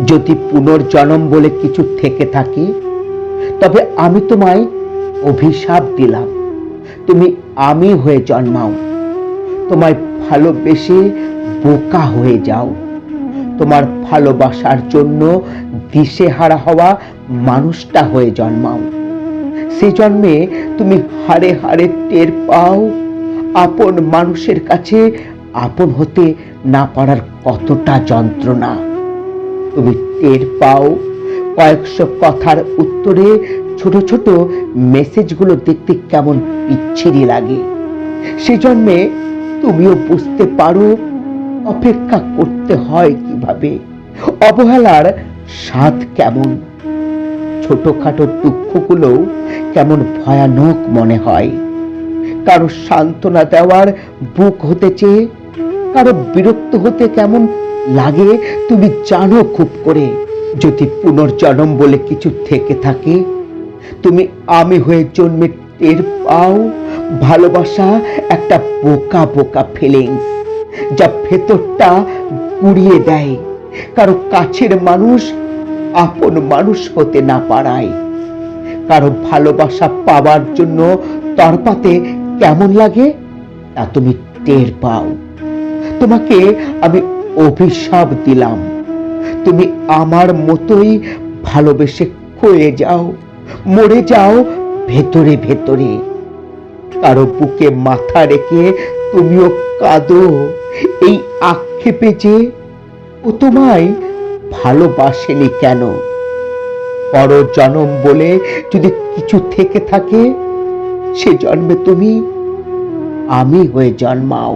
যদি পুনর্জন্ম বলে কিছু থেকে থাকে, তবে আমি তোমায় অভিশাপ দিলাম। তুমি আমি হয়ে জন্মাও, তোমায় ভালোবেসে বোকা হয়ে যাও, তোমার ভালোবাসার জন্য দিশেহারা হওয়া মানুষটা হয়ে জন্মাও। সে জন্মে তুমি হাড়ে হাড়ে টের পাও আপন মানুষের কাছে আপন হতে না পারার কতটা যন্ত্রণা। তুমি টের পাও কয়েকশো কথার উত্তরে ছোট ছোট মেসেজগুলো দেখতে কেমন বিচ্ছিরি লাগে। সে জন্মে তুমিও বুঝতে পারো অপেক্ষা করতে হয় কিভাবে, অবহেলার স্বাদ কেমন, ছোটখাটো দুঃখগুলো কেমন ভয়ানক মনে হয়। কারো সান্ত্বনা দেওয়ার বুক হতে চেয়ে কারো বিরক্ত হতে কেমন লাগে তুমি জানো খুব করে। যদি পুনর্জন্ম বলে কিছু থেকে থাকে, তুমি আমি হয়ে জন্মে টের পাও ভালোবাসা একটা বোকা বোকা ফিলিংস, যা ভেতরটা গুড়িয়ে দেয় কারো কাছের মানুষ আপন মানুষ হতে না পারায়। কারো ভালোবাসা পাওয়ার জন্য তরপাতে কেমন লাগে তা তুমি টের পাও। তোমাকে আমি অভিশাপ দিলাম, তুমি আমার মতোই ভালোবেসে ক্ষয়ে যাও, মরে যাও ভেতরে ভেতরে। কারো বুকে মাথা রেখে তুমিও কাঁদো এই আক্ষেপে যে ও তোমায় ভালোবাসেনি কেন। পরজন্ম বলে যদি কিছু থেকে থাকে, সে জন্মে তুমি আমি হয়ে জন্মাও।